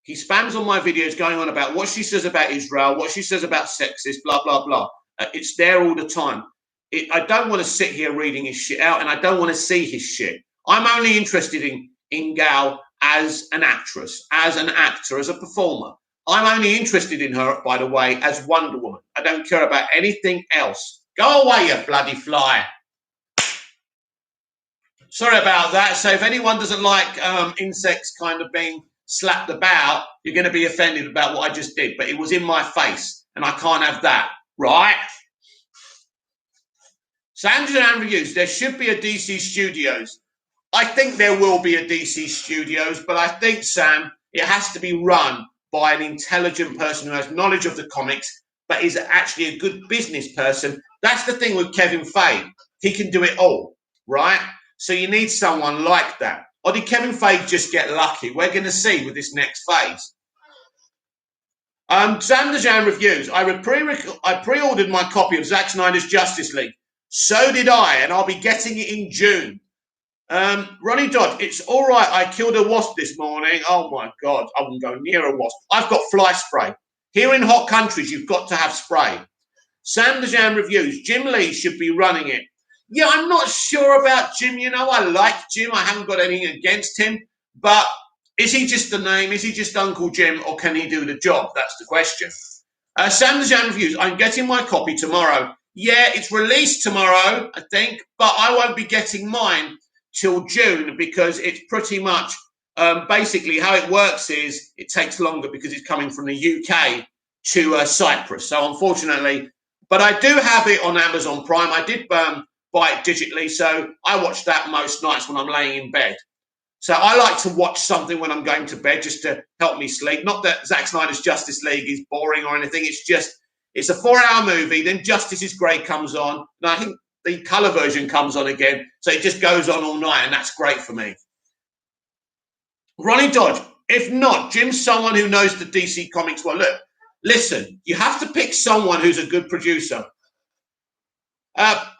He spams on my videos going on about what she says about Israel, what she says about sexist, blah, blah, blah. It's there all the time. I don't want to sit here reading his shit out, and I don't want to see his shit. I'm only interested in Gal as an actress, as an actor, as a performer. I'm only interested in her, by the way, as Wonder Woman. I don't care about anything else. Go away, you bloody fly. Sorry about that. So if anyone doesn't like insects kind of being slapped about, you're going to be offended about what I just did. But it was in my face, and I can't have that, right? Sanders and Reviews, there should be a DC Studios. I think there will be a DC Studios, but I think, Sam, it has to be run by an intelligent person who has knowledge of the comics, but is actually a good business person. That's the thing with Kevin Feige. He can do it all, right? So you need someone like that. Or did Kevin Feige just get lucky? We're going to see with this next phase. Sanders and Reviews. I pre-ordered my copy of Zack Snyder's Justice League. So did I, and I'll be getting it in June. Ronnie Dodd, it's all right. I killed a wasp this morning. Oh my God, I wouldn't go near a wasp. I've got fly spray. Here in hot countries, you've got to have spray. Sam Dejan Reviews, Jim Lee should be running it. Yeah, I'm not sure about Jim. You know, I like Jim. I haven't got anything against him. But is he just a name? Is he just Uncle Jim, or can he do the job? That's the question. Sam Dejan Reviews, I'm getting my copy tomorrow. Yeah, it's released tomorrow, I think, but I won't be getting mine till June because it's pretty much basically how it works is it takes longer because it's coming from the UK to Cyprus. So unfortunately, but I do have it on Amazon Prime. I did buy it digitally, so I watch that most nights when I'm laying in bed. So I like to watch something when I'm going to bed just to help me sleep. Not that Zack Snyder's Justice League is boring or anything. It's just, it's a 4-hour movie. Then Justice is Great comes on. And I think the colour version comes on again. So it just goes on all night, and that's great for me. Ronnie Dodge, if not, Jim's someone who knows the DC Comics well. Look, listen, you have to pick someone who's a good producer.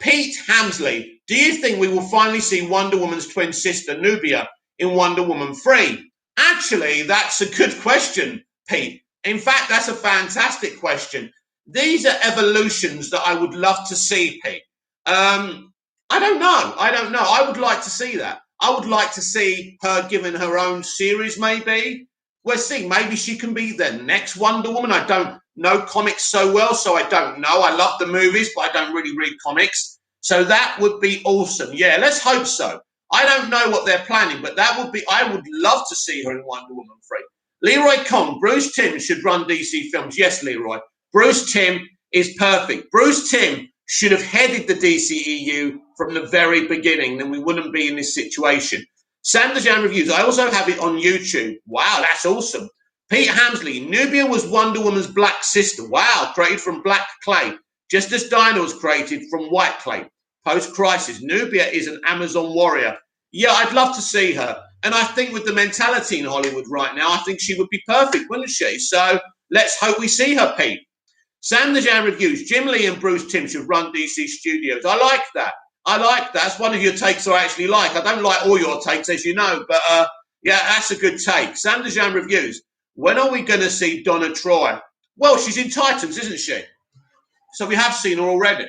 Pete Hamsley, do you think we will finally see Wonder Woman's twin sister, Nubia, in Wonder Woman 3? Actually, that's a good question, Pete. In fact, that's a fantastic question. These are evolutions that I would love to see, Pete. I don't know. I would like to see that. I would like to see her given her own series, maybe. We'll see. Maybe she can be the next Wonder Woman. I don't know comics so well, so I don't know. I love the movies, but I don't really read comics. So that would be awesome. Yeah, let's hope so. I don't know what they're planning, but that would be, I would love to see her in Wonder Woman 3. Leroy Kong, Bruce Timm should run DC Films. Yes, Leroy. Bruce Timm is perfect. Bruce Timm should have headed the DCEU from the very beginning, then we wouldn't be in this situation. Sanders Jan Reviews, I also have it on YouTube. Wow, that's awesome. Pete Hamsley, Nubia was Wonder Woman's black sister. Wow, created from black clay, just as Dinah was created from white clay. Post-crisis, Nubia is an Amazon warrior. Yeah, I'd love to see her. And I think with the mentality in Hollywood right now, I think she would be perfect, wouldn't she? So let's hope we see her, Pete. Sam the Jan Reviews, Jim Lee and Bruce Timm should run DC Studios. I like that. I like that. That's one of your takes I actually like. I don't like all your takes, as you know, but yeah, that's a good take. Sam the Jan Reviews, when are we going to see Donna Troy? Well, she's in Titans, isn't she? So we have seen her already.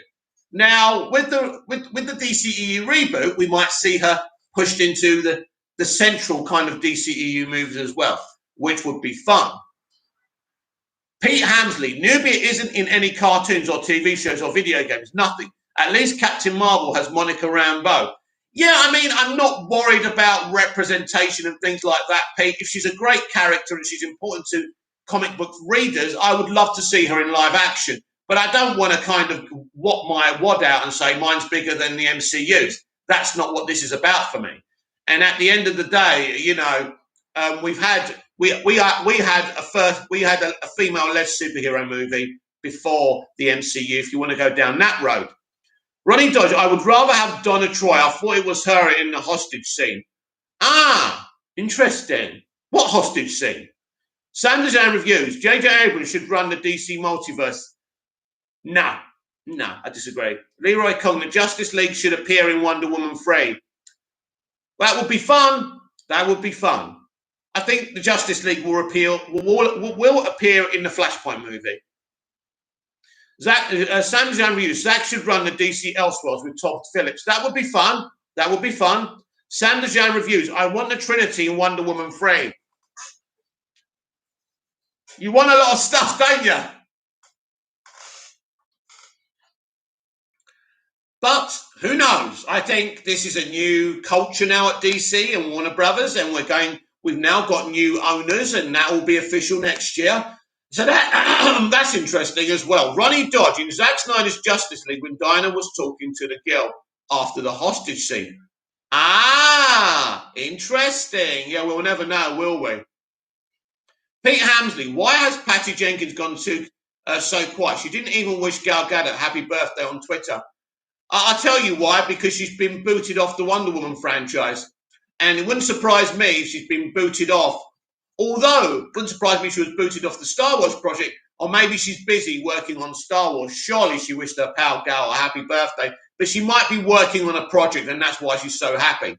Now, with the DCEU reboot, we might see her pushed into the central kind of DCEU movies as well, which would be fun. Pete Hamsley, Nubia isn't in any cartoons or TV shows or video games, nothing. At least Captain Marvel has Monica Rambeau. Yeah, I mean, I'm not worried about representation and things like that, Pete. If she's a great character and she's important to comic book readers, I would love to see her in live action. But I don't want to kind of whop my wad out and say mine's bigger than the MCU's. That's not what this is about for me. And at the end of the day, you know, we had a female-led superhero movie before the MCU. If you want to go down that road, Ronnie Dodge, I would rather have Donna Troy. I thought it was her in the hostage scene. Ah, interesting. What hostage scene? Sanders and Reviews. J.J. Abrams should run the DC multiverse. No, I disagree. Leroy Kong, the Justice League should appear in Wonder Woman 3. That would be fun. That would be fun. I think the Justice League will appear in the Flashpoint movie. Zack, Sam Jan Reviews, Zack should run the DC Elseworlds with Todd Phillips. That would be fun. That would be fun. Sam Jan Reviews, I want the Trinity in Wonder Woman 3. You want a lot of stuff, don't you? But who knows? I think this is a new culture now at DC and Warner Brothers, and We've now got new owners, and that will be official next year. So that's interesting as well. Ronnie Dodge in Zack Snyder's Justice League when Dinah was talking to the girl after the hostage scene. Ah, interesting. Yeah, we'll never know, will we? Pete Hamsley, why has Patty Jenkins gone so quiet? She didn't even wish Gal Gadot happy birthday on Twitter. I'll tell you why, because she's been booted off the Wonder Woman franchise. And it wouldn't surprise me if she's been booted off. Although, it wouldn't surprise me if she was booted off the Star Wars project, or maybe she's busy working on Star Wars. Surely she wished her pal Gal a happy birthday, but she might be working on a project, and that's why she's so happy.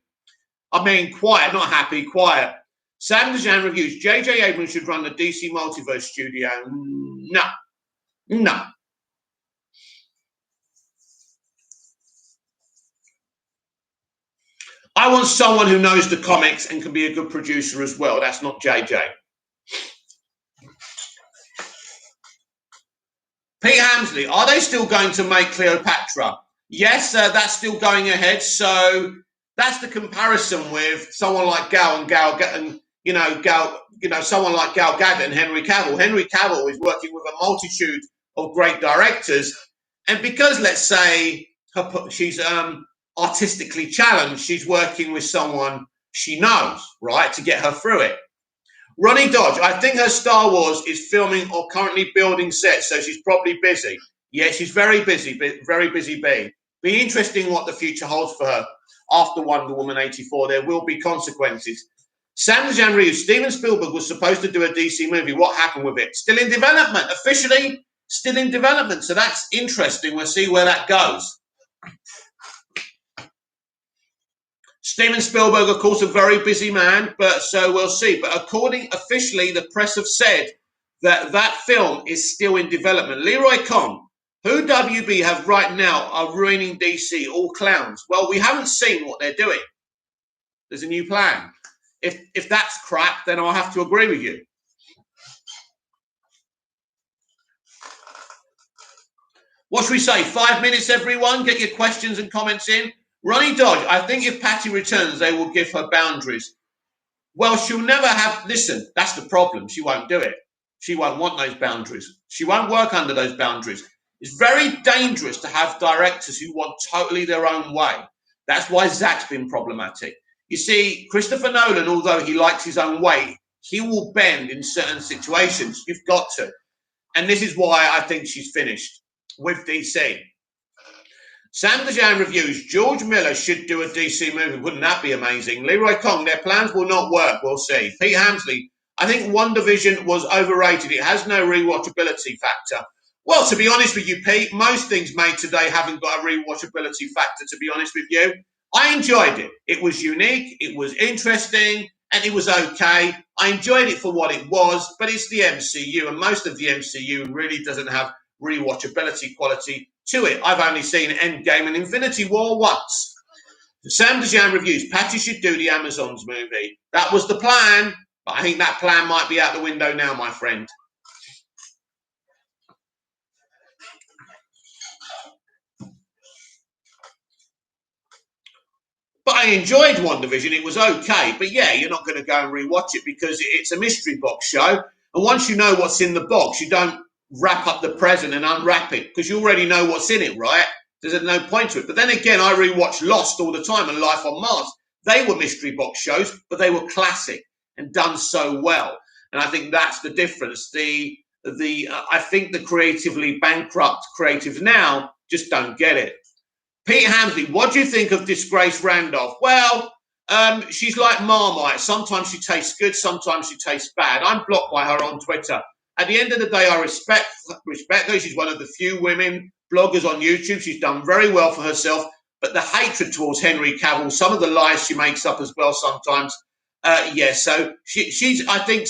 I mean, quiet, not happy, quiet. Sam Dejan reviews, J.J. Abrams should run the DC Multiverse studio. No. I want someone who knows the comics and can be a good producer as well. That's not JJ. Pete Hamsley, are they still going to make Cleopatra? Yes, that's still going ahead. So that's the comparison with someone like someone like Gal Gadot and Henry Cavill. Henry Cavill is working with a multitude of great directors, and because let's say she's artistically challenged, she's working with someone she knows, right, to get her through it. Ronnie Dodge, I think her Star Wars is filming or currently building sets, so she's probably busy. Yeah, she's very busy being. Be interesting what the future holds for her after Wonder Woman 84. There will be consequences. Sam Dejan Reeves, Steven Spielberg was supposed to do a DC movie. What happened with it? Still in development. Officially, still in development. So that's interesting. We'll see where that goes. Steven Spielberg, of course, a very busy man, but so we'll see. But officially, the press have said that film is still in development. Leroy Kong, who WB have right now are ruining DC, all clowns. Well, we haven't seen what they're doing. There's a new plan. If that's crap, then I'll have to agree with you. What should we say? 5 minutes, everyone. Get your questions and comments in. Ronnie Dodge, I think if Patty returns, they will give her boundaries. Well, she'll never have... Listen, that's the problem. She won't do it. She won't want those boundaries. She won't work under those boundaries. It's very dangerous to have directors who want totally their own way. That's why Zack's been problematic. You see, Christopher Nolan, although he likes his own way, he will bend in certain situations. You've got to. And this is why I think she's finished with DC. Sam Dejan reviews, George Miller should do a DC movie. Wouldn't that be amazing? Leroy Kong, their plans will not work. We'll see. Pete Hamsley, I think WandaVision was overrated. It has no rewatchability factor. Well, to be honest with you, Pete, most things made today haven't got a rewatchability factor, to be honest with you. I enjoyed it. It was unique. It was interesting. And it was okay. I enjoyed it for what it was, but it's the MCU, and most of the MCU really doesn't have rewatchability quality to it. I've only seen Endgame and Infinity War once. Sam Dejan reviews, Patty should do the Amazons movie. That was the plan, but I think that plan might be out the window now, my friend. But I enjoyed WandaVision. It was okay. But yeah, you're not going to go and rewatch it because it's a mystery box show. And once you know what's in the box, you don't wrap up the present and unwrap it because you already know what's in it, right? There's no point to it. But then again, I rewatch Lost all the time and Life on Mars. They were mystery box shows, but they were classic and done so well. And I think that's the difference. I think the creatively bankrupt creatives now just don't get it. Pete Hamsley, what do you think of Disgrace Randolph? Well, she's like Marmite. Sometimes she tastes good, sometimes she tastes bad. I'm blocked by her on Twitter. At the end of the day, I respect her. She's one of the few women bloggers on YouTube. She's done very well for herself. But the hatred towards Henry Cavill, some of the lies she makes up as well sometimes. So she's. I think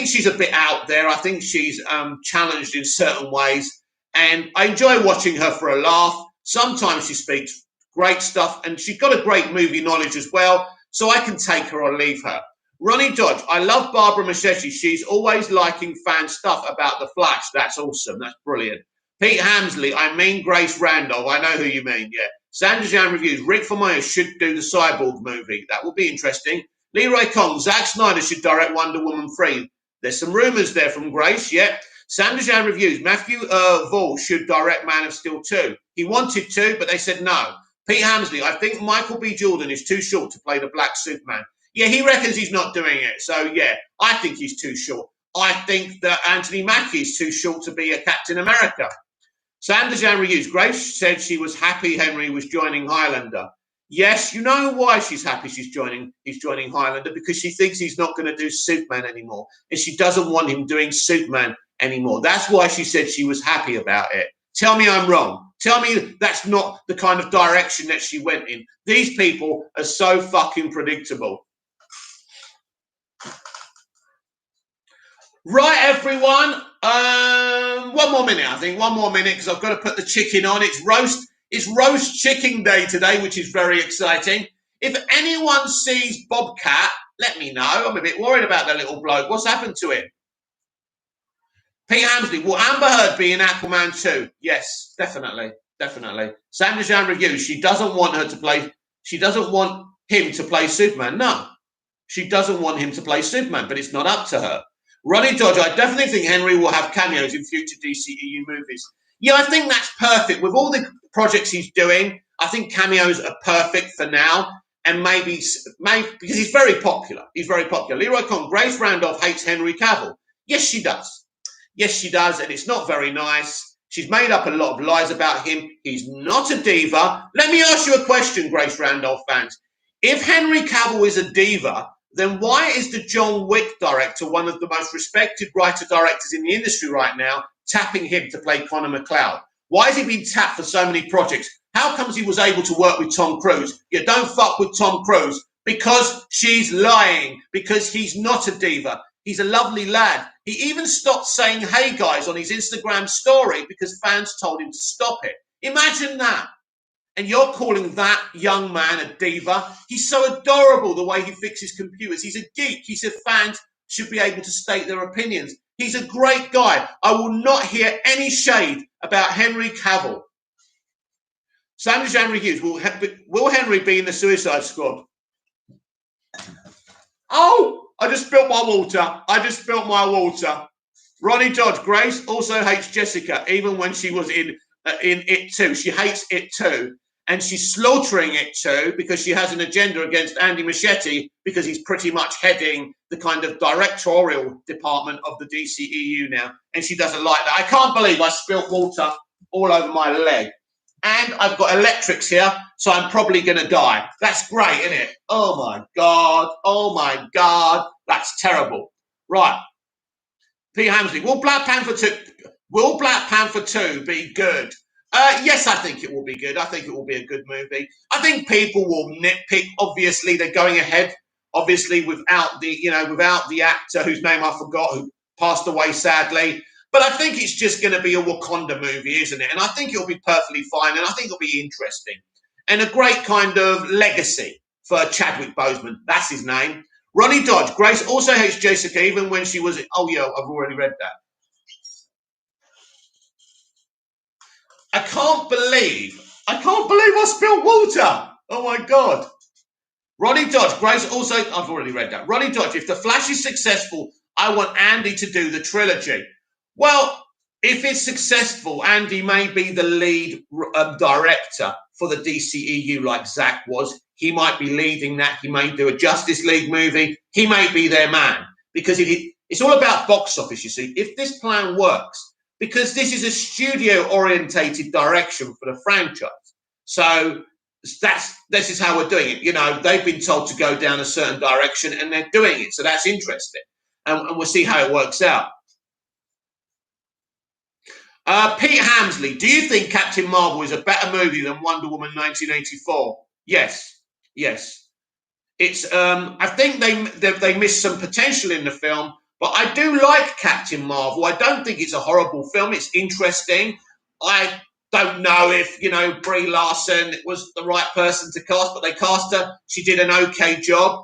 she's a bit out there. I think she's challenged in certain ways, and I enjoy watching her for a laugh. Sometimes she speaks great stuff, and she's got a great movie knowledge as well. So I can take her or leave her. Ronnie Dodge, I love Barbara Machetti. She's always liking fan stuff about The Flash. That's awesome. That's brilliant. Pete Hamsley, I mean Grace Randolph. I know who you mean, yeah. Sanderjan reviews, Rick Famuyiwa should do the Cyborg movie. That will be interesting. Leroy Kong, Zack Snyder should direct Wonder Woman 3. There's some rumours there from Grace, yeah. Sam Dejan reviews, Matthew Vaughn should direct Man of Steel 2. He wanted to, but they said no. Pete Hamsley, I think Michael B. Jordan is too short to play the Black Superman. Yeah, he reckons he's not doing it. So, yeah, I think he's too short. I think that Anthony Mackie is too short to be a Captain America. Sam Dejan reviews, Grace said she was happy Henry was joining Highlander. Yes, you know why she's happy he's joining Highlander, because she thinks he's not going to do Superman anymore, and she doesn't want him doing Superman anymore. That's why she said she was happy about it. Tell me I'm wrong. Tell me that's not the kind of direction that she went in. These people are so fucking predictable. Right, everyone. One more minute, I think. One more minute, because I've got to put the chicken on. It's roast chicken day today, which is very exciting. If anyone sees Bobcat, let me know. I'm a bit worried about the little bloke. What's happened to him? Pete Hamsley, will Amber Heard be in Aquaman 2? Yes, definitely. Sam Dejan reviews, she doesn't want him to play Superman. No, she doesn't want him to play Superman, but it's not up to her. Ronnie Dodge, I definitely think Henry will have cameos in future DCEU movies. Yeah, I think that's perfect. With all the projects he's doing, I think cameos are perfect for now. And maybe because he's very popular. Leroy Kong, Grace Randolph hates Henry Cavill. Yes, she does. And it's not very nice. She's made up a lot of lies about him. He's not a diva. Let me ask you a question, Grace Randolph fans. If Henry Cavill is a diva, then why is the John Wick director, one of the most respected writer-directors in the industry right now, tapping him to play Connor McLeod? Why has he been tapped for so many projects? How comes he was able to work with Tom Cruise? You don't fuck with Tom Cruise because she's lying, because he's not a diva. He's a lovely lad. He even stopped saying, hey, guys, on his Instagram story because fans told him to stop it. Imagine that. And you're calling that young man a diva? He's so adorable the way he fixes computers. He's a geek. He said fans should be able to state their opinions. He's a great guy. I will not hear any shade about Henry Cavill. Sam Dejan Hughes, will Henry be in the Suicide Squad? Oh, I just spilt my water. Ronnie Dodge, Grace also hates Jessica, even when she was in It Too. She hates It Too. And she's slaughtering It Too because she has an agenda against Andy Muschietti because he's pretty much heading the kind of directorial department of the DCEU now. And she doesn't like that. I can't believe I spilt water all over my leg. And I've got electrics here, so I'm probably going to die. That's great, isn't it? Oh, my God. That's terrible. Right. P. Hamsley, will Black Panther 2 be good? Yes, I think it will be good. I think it will be a good movie. I think people will nitpick. Obviously, they're going ahead. Obviously, without the actor whose name I forgot, who passed away sadly. But I think it's just going to be a Wakanda movie, isn't it? And I think it'll be perfectly fine. And I think it'll be interesting. And a great kind of legacy for Chadwick Boseman. That's his name. Ronnie Dodge. Grace also hates Jessica, even when she was... Oh, yeah, I've already read that. I can't believe I spilled water. Oh, my God. Ronnie Dodge. Grace also... I've already read that. Ronnie Dodge. If The Flash is successful, I want Andy to do the trilogy. Well, if it's successful, Andy may be the lead director for the DCEU like Zack was. He might be leading that. He may do a Justice League movie. He may be their man. Because it's all about box office, you see. If this plan works, because this is a studio-orientated direction for the franchise. So this is how we're doing it. You know, they've been told to go down a certain direction and they're doing it. So that's interesting. And we'll see how it works out. Pete Hamsley, do you think Captain Marvel is a better movie than Wonder Woman 1984? Yes. It's I think they missed some potential in the film, but I do like Captain Marvel. I don't think it's a horrible film. It's interesting. I don't know if Brie Larson was the right person to cast, but they cast her. She did an okay job.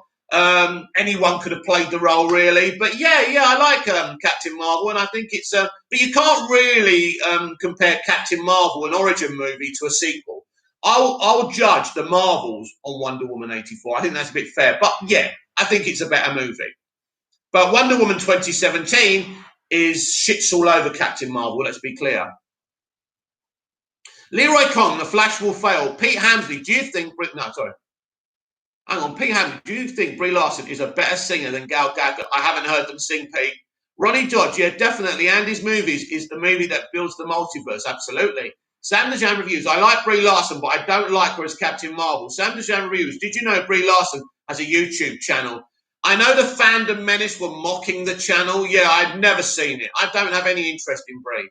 Anyone could have played the role, really. But yeah, I like Captain Marvel, and I think it's but you can't really compare Captain Marvel, an origin movie, to a sequel. I'll judge the Marvels on Wonder Woman 84. I think that's a bit fair. But yeah, I think it's a better movie. But Wonder Woman 2017 is shits all over Captain Marvel, let's be clear. Leroy Kong, The Flash will fail. Pete Hamsley, do you think... No, sorry. Hang on, Pete Hamsley, do you think Brie Larson is a better singer than Gal Gadot? I haven't heard them sing, Pete. Ronnie Dodge, yeah, definitely. Andy's Movies is the movie that builds the multiverse, absolutely. Sam Dejan Reviews, I like Brie Larson, but I don't like her as Captain Marvel. Sam Dejan Reviews, did you know Brie Larson has a YouTube channel? I know the Fandom Menace were mocking the channel. Yeah, I've never seen it. I don't have any interest in Brie.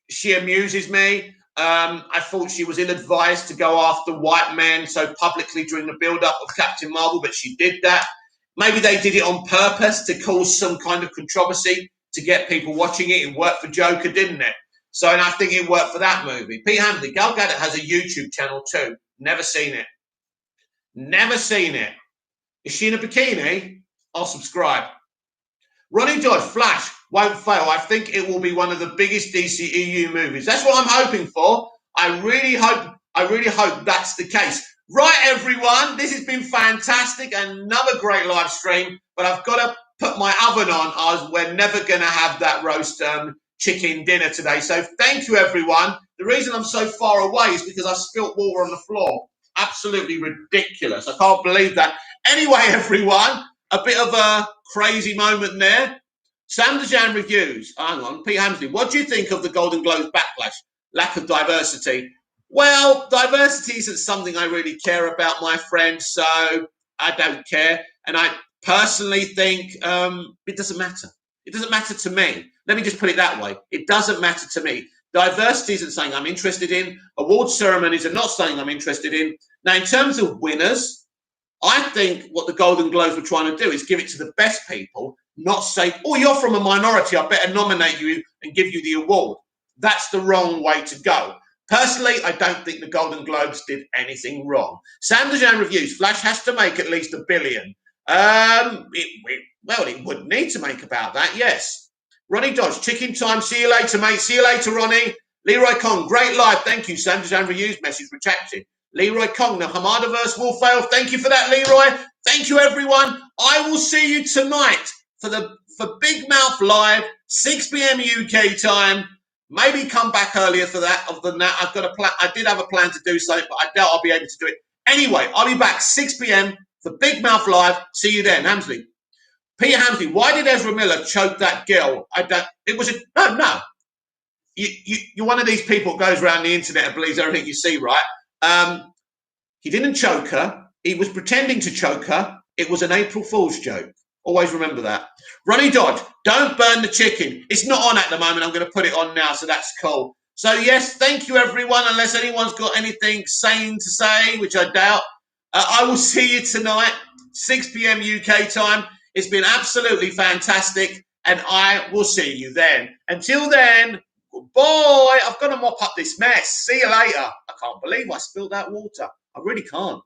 She amuses me. I thought she was ill-advised to go after white men so publicly during the build-up of Captain Marvel, but she did that. Maybe they did it on purpose to cause some kind of controversy to get people watching it. It worked for Joker, didn't it? So, and I think it worked for that movie. Pete Hamsley, Gal Gadot has a YouTube channel too. Never seen it. Never seen it. Is she in a bikini? I'll subscribe. Ronnie Dodge, Flash won't fail. I think it will be one of the biggest DCEU movies. That's what I'm hoping for. I really hope that's the case. Right, everyone, this has been fantastic. Another great live stream, but I've got to put my oven on, as we're never going to have that roast chicken dinner today. So thank you, everyone. The reason I'm so far away is because I spilt water on the floor. Absolutely ridiculous. I can't believe that. Anyway, everyone, a bit of a crazy moment there. Sam Dejan Reviews. Hang on, Pete Hamsley. What do you think of the Golden Globes backlash? Lack of diversity. Well, diversity isn't something I really care about, my friend, so I don't care. And I personally think it doesn't matter. It doesn't matter to me. Let me just put it that way. It doesn't matter to me. Diversity isn't something I'm interested in. Award ceremonies are not something I'm interested in. Now, in terms of winners, I think what the Golden Globes were trying to do is give it to the best people, not say, oh, you're from a minority, I better nominate you and give you the award. That's the wrong way to go. Personally, I don't think the Golden Globes did anything wrong. Sam Dejan Reviews, Flash has to make at least $1 billion. It would need to make about that, yes. Ronnie Dodge, chicken time. See you later, mate. See you later, Ronnie. Leroy Kong, great live. Thank you. Sam Dejan Reviews, message retracted. Leroy Kong, the Hamadaverse will fail. Thank you for that, Leroy. Thank you, everyone. I will see you tonight for Big Mouth Live, 6 p.m. UK time. Maybe come back earlier for that. Other than that, I've got a plan. I did have a plan to do something, but I doubt I'll be able to do it. Anyway, I'll be back 6 p.m. for Big Mouth Live. See you then, Hamsley. Peter Hamsley, why did Ezra Miller choke that girl? No. You're one of these people that goes around the internet and believes everything you see, right? He didn't choke her. He was pretending to choke her. It was an April Fool's joke. Always remember that. Ronnie Dodge, don't burn the chicken. It's not on at the moment. I'm going to put it on now, so that's cool. So, yes, thank you, everyone. Unless anyone's got anything sane to say, which I doubt, I will see you tonight, 6 p.m. UK time. It's been absolutely fantastic, and I will see you then. Until then, goodbye. I've got to mop up this mess. See you later. I can't believe I spilled that water. I really can't.